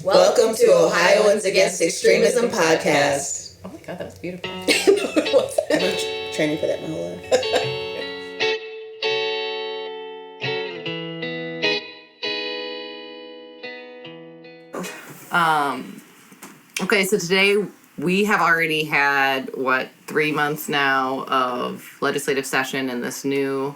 Welcome to Ohioans Against Extremism podcast. Oh my god, that was beautiful. I've been training for that my whole life. Okay, so today we have already had, 3 months now of legislative session in this new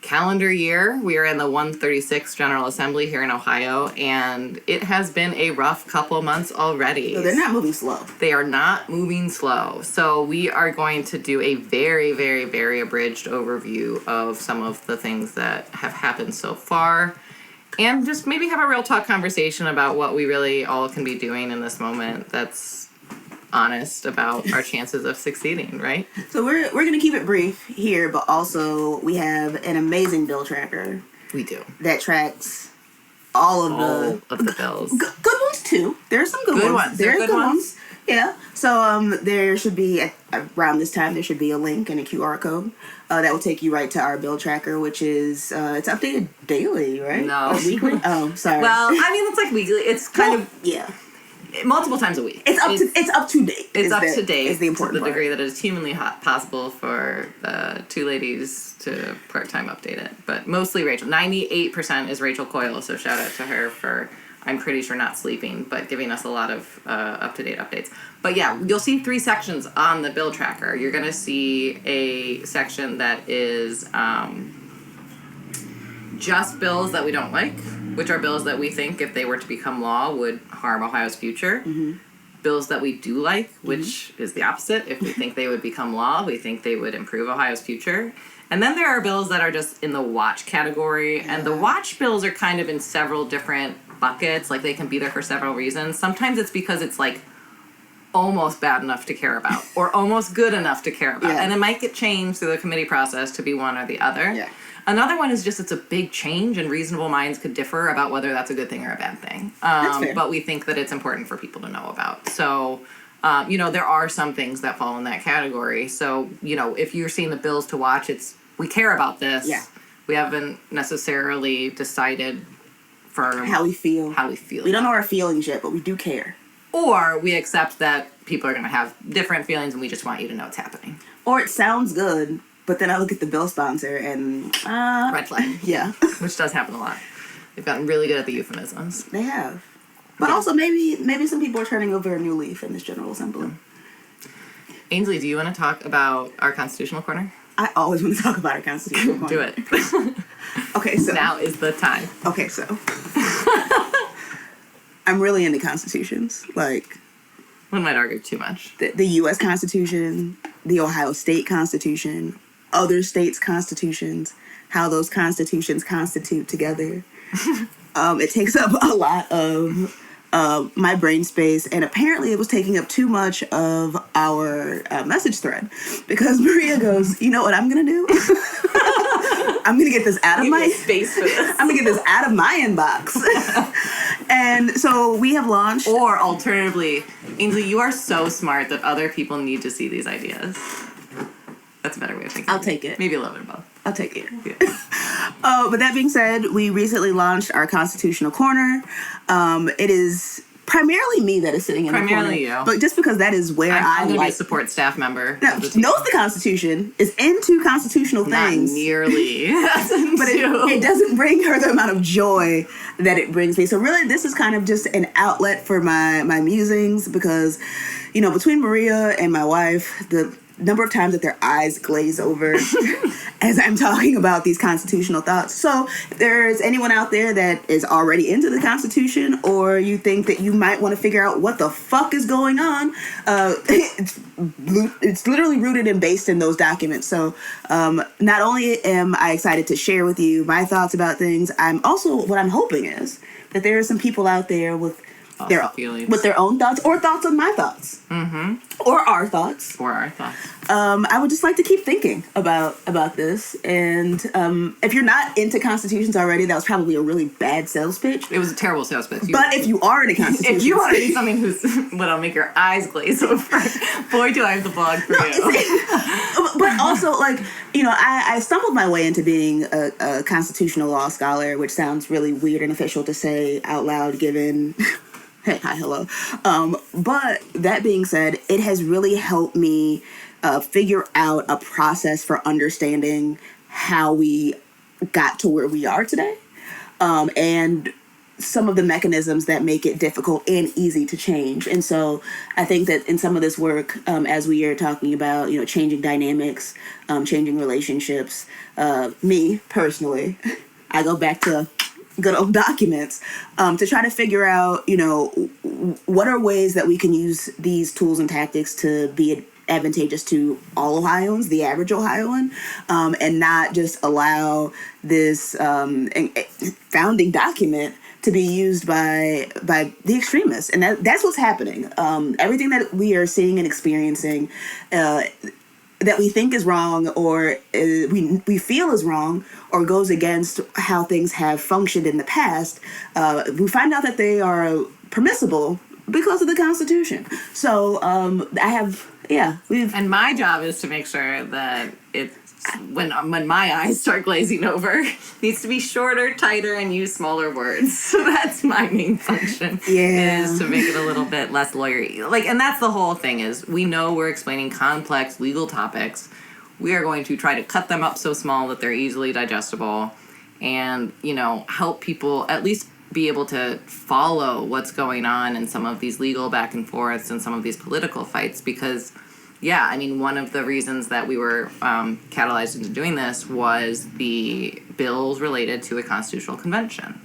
calendar year. We are in the 136th General Assembly here in Ohio, and it has been a rough couple months already. No, they're not moving slow. They are not moving slow. So we are going to do a very, very, very abridged overview of some of the things that have happened so far, and just maybe have a real talk conversation about what we really all can be doing in this moment that's honest about our chances of succeeding, right? So we're going to keep it brief here, but also we have an amazing bill tracker. We do. That tracks all of the bills. Good ones too. There are some good ones. There are good ones. Yeah. So there should be, around this time, there should be a link and a QR code that will take you right to our bill tracker, which is, it's updated daily, right? No. Or weekly? Oh, sorry. Well, I mean, it's like weekly. It's kind of... Yeah. Multiple times a week. It's up to date. It's up to date. Is the important to the part. degree that it is humanly possible for the two ladies to part-time update it. But mostly Rachel. 98% is Rachel Coyle, so shout out to her for, I'm pretty sure, not sleeping, but giving us a lot of up-to-date updates. But yeah, you'll see 3 sections on the bill tracker. You're going to see a section that is just bills that we don't like, which are bills that we think, if they were to become law, would harm Ohio's future. Mm-hmm. Bills that we do like, which is the opposite. If we think they would become law, we think they would improve Ohio's future. And then there are bills that are just in the watch category. Yeah. And the watch bills are kind of in several different buckets. Like, they can be there for several reasons. Sometimes it's because it's, like, almost bad enough to care about or almost good enough to care about. Yeah. And it might get changed through the committee process to be one or the other. Yeah. Another one is just it's a big change, and reasonable minds could differ about whether that's a good thing or a bad thing. That's fair. But we think that it's important for people to know about. So, there are some things that fall in that category. So, if you're seeing the bills to watch, we care about this. Yeah. We haven't necessarily decided for how we feel. We don't know our feelings yet, but we do care. Or we accept that people are going to have different feelings, and we just want you to know it's happening. Or it sounds good, but then I look at the bill sponsor and... red flag. Yeah. Which does happen a lot. They've gotten really good at the euphemisms. They have. But also maybe some people are turning over a new leaf in this General Assembly. Ainsley, do you want to talk about our Constitutional Corner? I always want to talk about our Constitutional Corner. Do it. Okay, so... Now is the time. Okay, so... I'm really into constitutions. Like... One might argue too much. The U.S. Constitution, the Ohio State Constitution, other states' constitutions, how those constitutions constitute together. It takes up a lot of my brain space, and apparently it was taking up too much of our message thread, because Maria goes, you know what I'm going to do? I'm going to get this out of my space for this. I'm going to get this out of my inbox. And so we have launched. Or alternatively, Ainsley, you are so smart that other people need to see these ideas. That's a better way of thinking. I'll take it. Maybe a little bit of both. I'll take it. Yeah. But that being said, we recently launched our Constitutional Corner. It is primarily me that is sitting in the corner. Primarily you. But just because that is where I'm going to be a support staff member. Knows the Constitution, is into constitutional things. Not nearly. But it doesn't bring her the amount of joy that it brings me. So really, this is kind of just an outlet for my musings, because, between Maria and my wife, the number of times that their eyes glaze over as I'm talking about these constitutional thoughts. So if there's anyone out there that is already into the Constitution, or you think that you might want to figure out what the fuck is going on, it's literally rooted and based in those documents. So not only am I excited to share with you my thoughts about things, what I'm hoping is that there are some people out there with their own thoughts, or thoughts on my thoughts, or our thoughts, I would just like to keep thinking about this. And if you're not into constitutions already, that was probably a really bad sales pitch. It was a terrible sales pitch. But if you are into constitutions, if you want to be something what'll make your eyes glaze over, boy, do I have the blog for you. But also, I stumbled my way into being a constitutional law scholar, which sounds really weird and official to say out loud, given Hey, hi, hello. But that being said, it has really helped me figure out a process for understanding how we got to where we are today, and some of the mechanisms that make it difficult and easy to change. And so I think that in some of this work, as we are talking about, changing dynamics, changing relationships, me personally, I go back to good old documents to try to figure out, what are ways that we can use these tools and tactics to be advantageous to all Ohioans, the average Ohioan, and not just allow this founding document to be used by the extremists. And that's what's happening. Everything that we are seeing and experiencing that we think is wrong, or we feel is wrong, or goes against how things have functioned in the past, we find out that they are permissible because of the Constitution. So And my job is to make sure that it's when my eyes start glazing over, it needs to be shorter, tighter, and use smaller words. So that's my main function. Yeah. Is to make it a little bit less lawyery. And that's the whole thing is we know we're explaining complex legal topics. We are going to try to cut them up so small that they're easily digestible and, help people at least be able to follow what's going on in some of these legal back and forths and some of these political fights because one of the reasons that we were catalyzed into doing this was the bills related to the Constitutional Convention.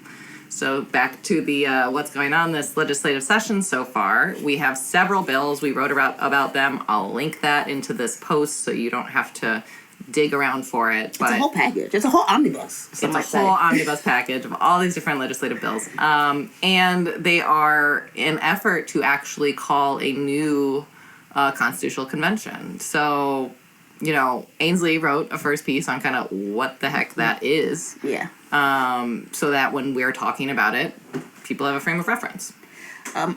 So back to the what's going on this legislative session so far, we have several bills. We wrote about them. I'll link that into this post so you don't have to dig around for it. But it's a whole package. It's a whole omnibus. It's a whole omnibus package of all these different legislative bills. And they are an effort to actually call a new Constitutional Convention. So, Ainsley wrote a first piece on kind of what the heck that is. Yeah. So that when we're talking about it, people have a frame of reference.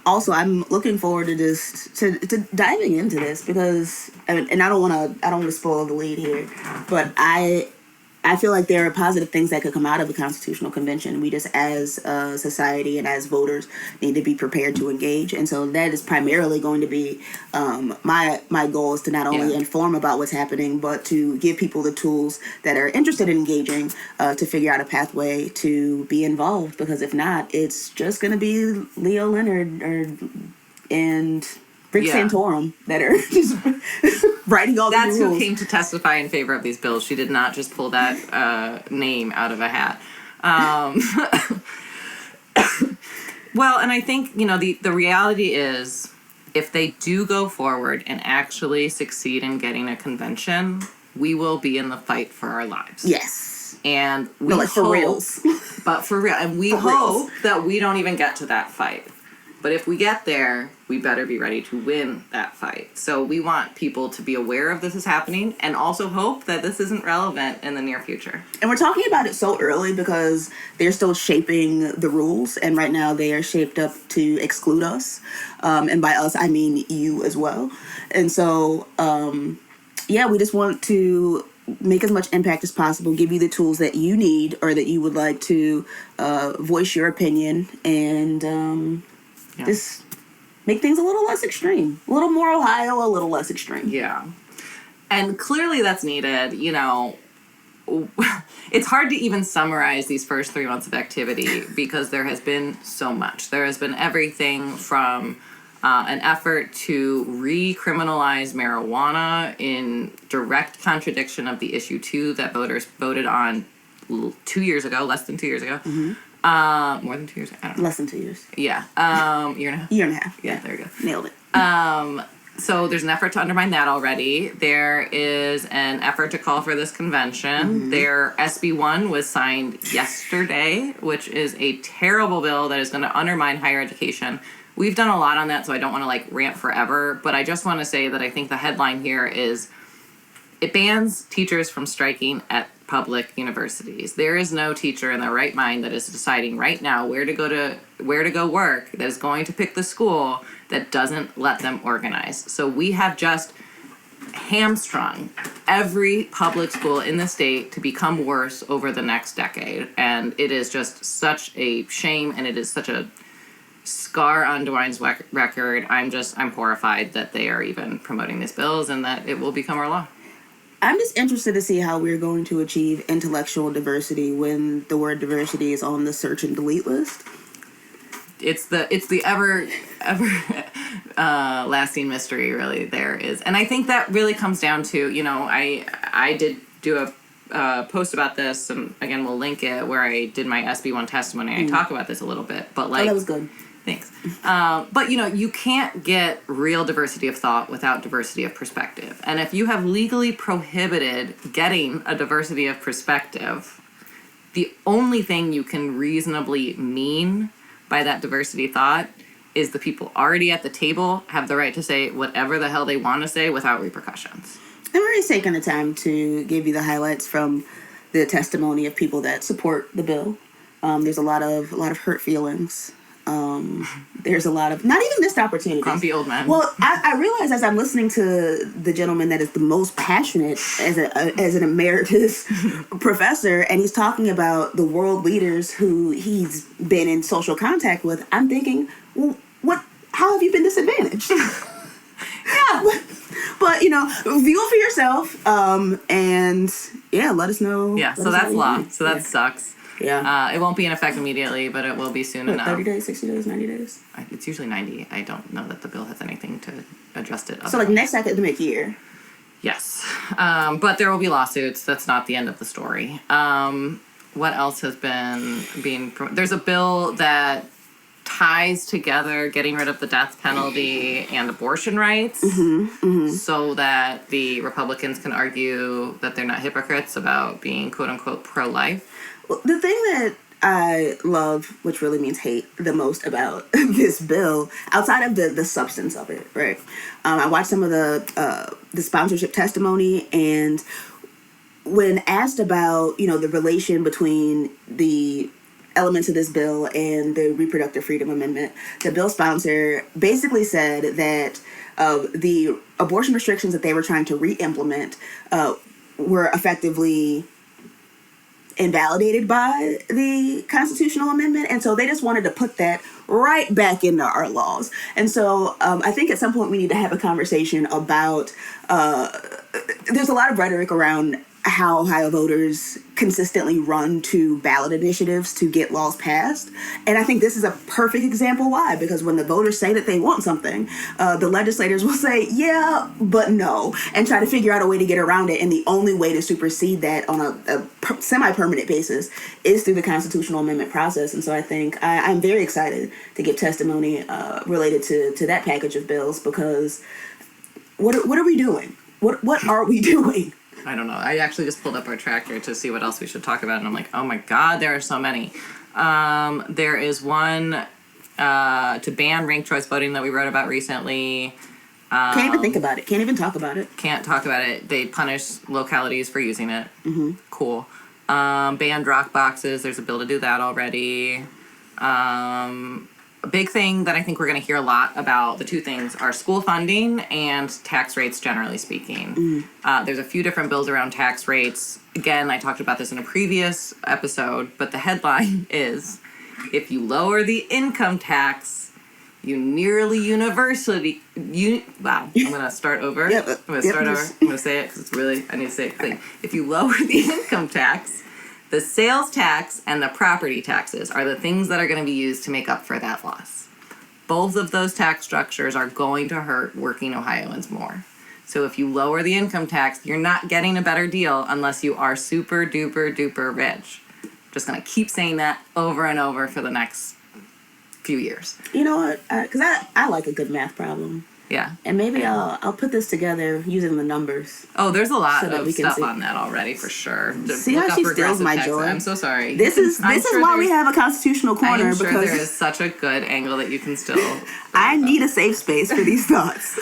Also, I'm looking forward to this, to diving into this because, and I don't want to spoil the lead here, but I feel like there are positive things that could come out of the Constitutional Convention. We just, as a society and as voters, need to be prepared to engage. And so that is primarily going to be my goal is to not only inform about what's happening, but to give people the tools that are interested in engaging to figure out a pathway to be involved. Because if not, it's just going to be Leo Leonard and Rick Santorum that are just writing all the rules. That's who came to testify in favor of these bills. She did not just pull that name out of a hat. Well, and I think, the reality is if they do go forward and actually succeed in getting a convention, we will be in the fight for our lives. Yes. And we hope, for reals. But for real. And we hope that we don't even get to that fight. But if we get there, we better be ready to win that fight. So we want people to be aware of this is happening and also hope that this isn't relevant in the near future. And we're talking about it so early because they're still shaping the rules. And right now they are shaped up to exclude us. And by us, I mean you as well. And so, we just want to make as much impact as possible, give you the tools that you need or that you would like to voice your opinion and... just make things a little less extreme. A little more Ohio, a little less extreme. Yeah. And clearly that's needed. It's hard to even summarize these first 3 months of activity because there has been so much. There has been everything from an effort to recriminalize marijuana in direct contradiction of the issue 2 that voters voted on 2 years ago, less than 2 years ago. Mm-hmm. More than 2 years. I don't know. Less than 2 years. Yeah. Year and a half. Year and a half. Yeah, there we go. Nailed it. So there's an effort to undermine that already. There is an effort to call for this convention. Mm-hmm. Their SB1 was signed yesterday, which is a terrible bill that is going to undermine higher education. We've done a lot on that, so I don't want to rant forever, but I just want to say that I think the headline here is it bans teachers from striking at public universities. There is no teacher in their right mind that is deciding right now where to go work that is going to pick the school that doesn't let them organize. So we have just hamstrung every public school in the state to become worse over the next decade. And it is just such a shame, and it is such a scar on DeWine's record. I'm horrified that they are even promoting these bills and that it will become our law. I'm just interested to see how we're going to achieve intellectual diversity when the word diversity is on the search and delete list. It's the ever lasting mystery, really. There is, and I think that really comes down to, you know, I did do a post about this, and again we'll link it, where I did my SB1 testimony. I talk about this a little bit, but like, that was good. Thanks. But you know, you can't get real diversity of thought without diversity of perspective, and if you have legally prohibited getting a diversity of perspective, the only thing you can reasonably mean by that diversity thought is the people already at the table have the right to say whatever the hell they want to say without repercussions. And we're just taking the time to give you the highlights from the testimony of people that support the bill. There's a lot of hurt feelings. There's a lot of not even missed opportunities. Grumpy old men. Well, I realize as I'm listening to the gentleman that is the most passionate as an emeritus professor, and he's talking about the world leaders who he's been in social contact with, I'm thinking, well, how have you been disadvantaged? Yeah. But, you know, view it for yourself, and yeah, let us know. Yeah, so that's law. So that sucks. Yeah. It won't be in effect immediately, but it will be soon enough. 30 days, 60 days, 90 days? It's usually 90. I don't know that the bill has anything to adjust it. So like next academic year? Yes. But there will be lawsuits. That's not the end of the story. What else has been being... There's a bill that ties together getting rid of the death penalty and abortion rights so that the Republicans can argue that they're not hypocrites about being quote-unquote pro-life. Well, the thing that I love, which really means hate, the most about this bill, outside of the substance of it, right? I watched some of the sponsorship testimony, and when asked about, you know, the relation between the elements of this bill and the Reproductive Freedom Amendment, the bill sponsor basically said that the abortion restrictions that they were trying to re-implement were effectively invalidated by the constitutional amendment, and so they just wanted to put that right back into our laws. And so I think at some point we need to have a conversation about there's a lot of rhetoric around how Ohio voters consistently run to ballot initiatives to get laws passed. And I think this is a perfect example why, because when the voters say that they want something, the legislators will say, yeah, but no, and try to figure out a way to get around it. And the only way to supersede that on a semi-permanent basis is through the constitutional amendment process. And so I think I'm very excited to give testimony related to that package of bills, because what are we doing? What are we doing? I don't know. I actually just pulled up our tracker to see what else we should talk about, and I'm like, oh my God, there are so many. There is one to ban ranked choice voting that we wrote about recently. Can't even think about it. Can't even talk about it. Can't talk about it. They punish localities for using it. Mm-hmm. Cool. Ban drop boxes. There's a bill to do that already. A big thing that I think we're going to hear a lot about, the two things, are school funding and tax rates, generally speaking. There's a few different bills around tax rates. Again, I talked about this in a previous episode, but the headline is, if you lower the income tax, you nearly universally... Wow, I'm going to start over. Yep, I'm going to start over. I'm going to say it because it's really... I need to say it clean. If you lower the income tax... The sales tax and the property taxes are the things that are going to be used to make up for that loss. Both of those tax structures are going to hurt working Ohioans more. So if you lower the income tax, you're not getting a better deal unless you are super duper duper rich. Just going to keep saying that over and over for the next few years. You know what? Because I like a good math problem. Yeah. And maybe I'll put this together using the numbers. Oh, there's a lot so of stuff on that already, for sure. See how she steals my joy? I'm so sorry. This is why we have a constitutional corner. I'm sure because there is such a good angle that you can still... I need a safe space for these thoughts.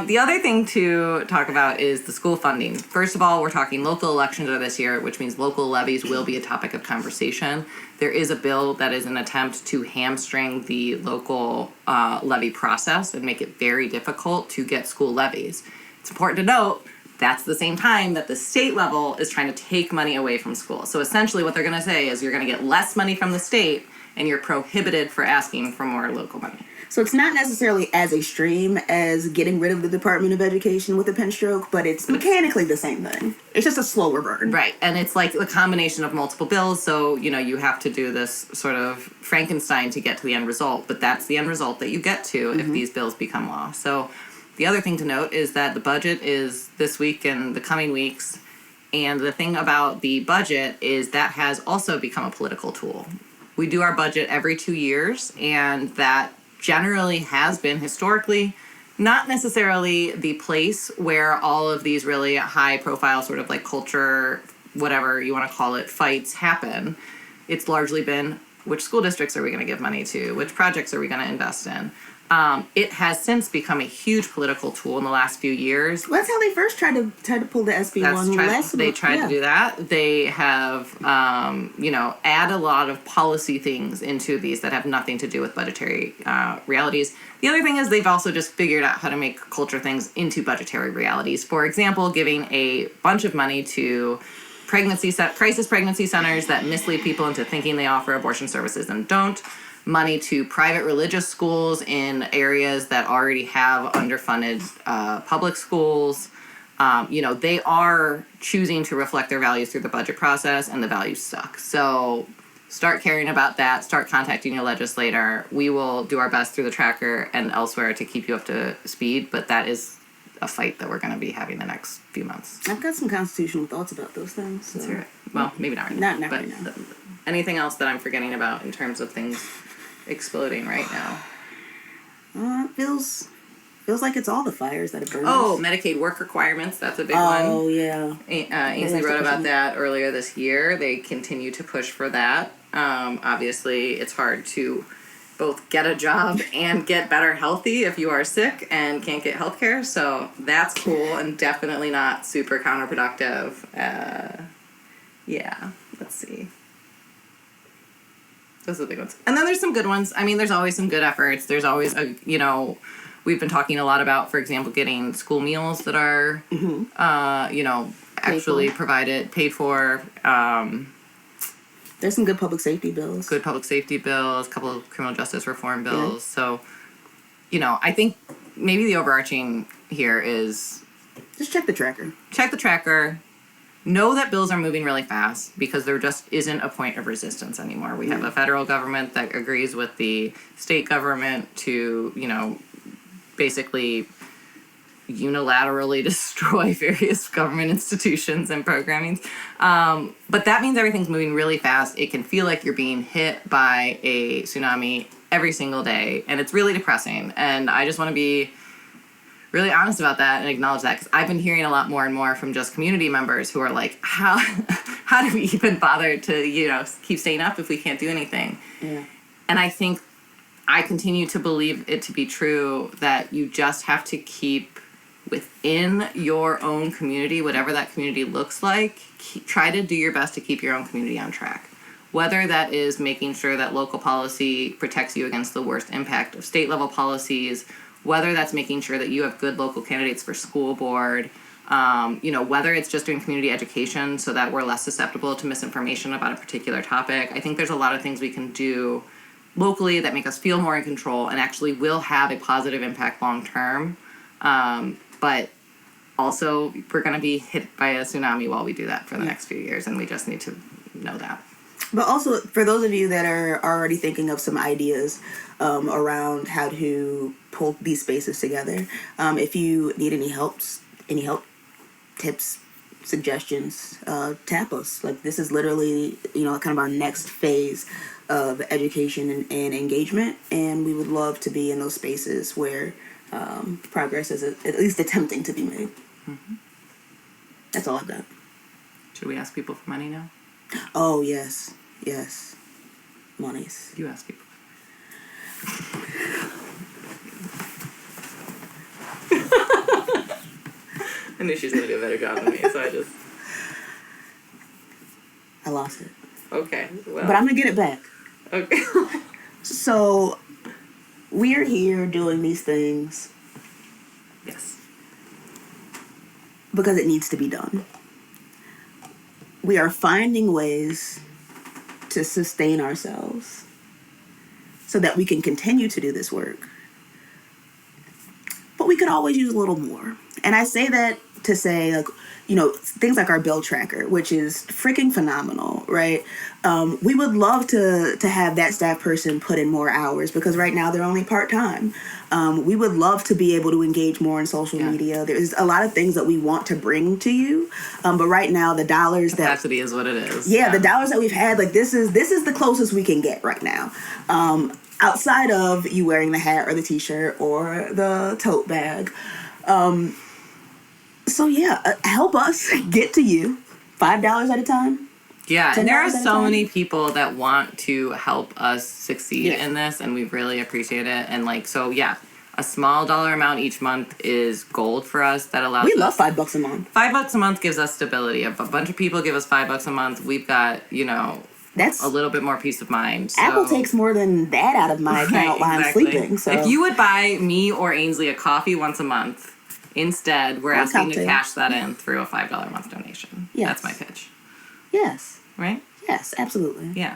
The other thing to talk about is the school funding. First of all, we're talking local elections are this year, which means local levies will be a topic of conversation. There is a bill that is an attempt to hamstring the local levy process and make it very difficult to get school levies. It's important to note that's the same time that the state level is trying to take money away from schools. So essentially what they're going to say is you're going to get less money from the state and you're prohibited for asking for more local money. So it's not necessarily as extreme as getting rid of the Department of Education with a pen stroke, but it's mechanically the same thing. It's just a slower burn. Right. And it's like a combination of multiple bills. So, you have to do this sort of Frankenstein to get to the end result. But that's the end result that you get to if these bills become law. So the other thing to note is that the budget is this week and the coming weeks. And the thing about the budget is that has also become a political tool. We do our budget every 2 years, and that generally has been historically not necessarily the place where all of these really high profile sort of like culture, whatever you want to call it, fights happen. It's largely been, which school districts are we going to give money to? Which projects are we going to invest in? It has since become a huge political tool in the last few years. Well, that's how they first tried to pull the SB 1. They tried to do that. They have, add a lot of policy things into these that have nothing to do with budgetary realities. The other thing is they've also just figured out how to make culture things into budgetary realities. For example, giving a bunch of money to crisis pregnancy centers that mislead people into thinking they offer abortion services and don't. Money to private religious schools in areas that already have underfunded public schools. They are choosing to reflect their values through the budget process, and the values suck. So start caring about that. Start contacting your legislator. We will do our best through the tracker and elsewhere to keep you up to speed, but that is a fight that we're going to be having the next few months. I've got some constitutional thoughts about those things. So. Let's hear it. Well, maybe not right now. Not right now. Anything else that I'm forgetting about in terms of things exploding right now? Feels like it's all the fires that have burned. Oh, Medicaid work requirements. That's a big one. Oh, yeah. Ainsley wrote about that earlier this year. They continue to push for that. Obviously, it's hard to both get a job and get better healthy if you are sick and can't get health care. So that's cool and definitely not super counterproductive. Let's see. Those are the big ones. And then there's some good ones. I mean, there's always some good efforts. There's always, we've been talking a lot about, for example, getting school meals that are, actually paid for. There's some good public safety bills. Good public safety bills, a couple of criminal justice reform bills. Yeah. So, I think maybe the overarching here is... just check the tracker. Check the tracker. Know that bills are moving really fast because there just isn't a point of resistance anymore. We have a federal government that agrees with the state government to, basically unilaterally destroy various government institutions and programming. But that means everything's moving really fast. It can feel like you're being hit by a tsunami every single day, and it's really depressing. And I just want to be really honest about that and acknowledge that, because I've been hearing a lot more and more from just community members who are like, how do we even bother to, keep staying up if we can't do anything? Yeah. And I think I continue to believe it to be true that you just have to keep within your own community, whatever that community looks like, try to do your best to keep your own community on track. Whether that is making sure that local policy protects you against the worst impact of state level policies, whether that's making sure that you have good local candidates for school board, whether it's just doing community education so that we're less susceptible to misinformation about a particular topic. I think there's a lot of things we can do locally that make us feel more in control and actually will have a positive impact long term. But also, we're going to be hit by a tsunami while we do that for the next few years, and we just need to know that. But also, for those of you that are already thinking of some ideas around how to pull these spaces together, if you need any help, tips, suggestions, tap us. Like, this is literally, kind of our next phase of education and engagement, and we would love to be in those spaces where progress is at least attempting to be made. Mm-hmm. That's all I've got. Should we ask people for money now? Oh, yes. Monies. You ask people. I knew she was going to do a better job than me, so I lost it. Okay, well. But I'm going to get it back. Okay. So, we're here doing these things. Yes. Because it needs to be done. We are finding ways to sustain ourselves so that we can continue to do this work. But we could always use a little more. And I say that to say, like, things like our bill tracker, which is freaking phenomenal, right? We would love to have that staff person put in more hours, because right now they're only part-time. We would love to be able to engage more in social media. There's a lot of things that we want to bring to you. But right now, the dollars capacity is what it is. Yeah, the dollars that we've had, like, this is the closest we can get right now. Outside of you wearing the hat or the t-shirt or the tote bag. So yeah, help us get to you. $5 at a time. Yeah, and there are so many people that want to help us succeed in this, and we really appreciate it. And a small dollar amount each month is gold for us. That allows we love $5 a month. $5 a month gives us stability. If a bunch of people give us $5 a month, we've got, that's a little bit more peace of mind. So. Apple takes more than that out of my account while I'm sleeping. So if you would buy me or Ainsley a coffee once a month, instead we're asking to cash that in through a $5 a month donation. Yes. That's my pitch. Yes. Right? Yes, absolutely. Yeah.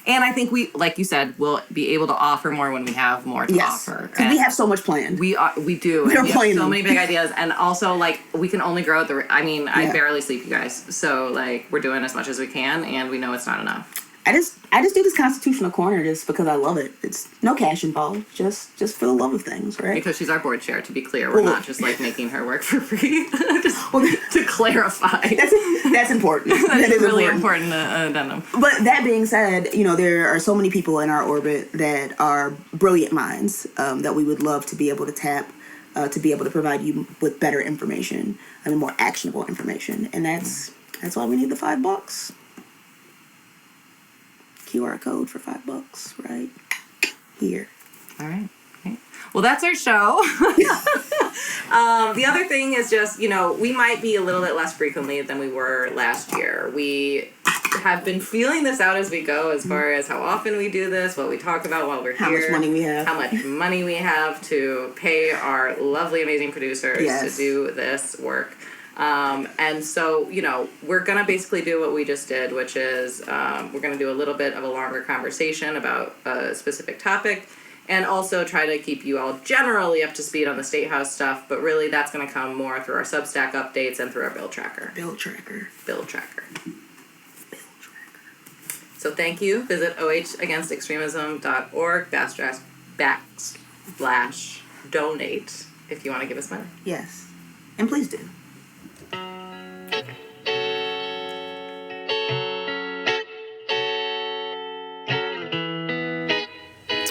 And I think we, like you said, will be able to offer more when we have more to offer. Because we have so much planned. We do. We have so many big ideas. And also, we can only grow at I barely sleep, you guys. So, we're doing as much as we can, and we know it's not enough. I just do this constitutional corner just because I love it. It's no cash involved, just for the love of things, right? Because she's our board chair, to be clear. We're not just making her work for free. To clarify. That's important. that is really important addendum. But that being said, there are so many people in our orbit that are brilliant minds that we would love to be able to tap to be able to provide you with better information, more actionable information. And that's why we need the $5. QR code for $5, right here. All right. Okay. Well, that's our show. The other thing is just, we might be a little bit less frequently than we were last year. We have been feeling this out as we go, as far as how often we do this, what we talk about while we're here. How much money we have to pay our lovely, amazing producers to do this work. And so, we're going to basically do what we just did, which is we're going to do a little bit of a longer conversation about a specific topic, and also try to keep you all generally up to speed on the Statehouse stuff, but really that's going to come more through our Substack updates and through our bill tracker. So thank you. Visit ohagainstextremism.org /donate if you want to give us money. Yes. And please do.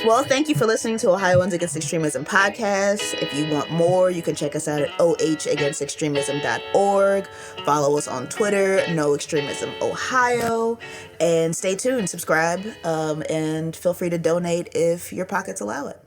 Well, thank you for listening to Ohioans Against Extremism podcast. If you want more, you can check us out at ohagainstextremism.org. Follow us on Twitter, No Extremism Ohio. And stay tuned, subscribe, and feel free to donate if your pockets allow it.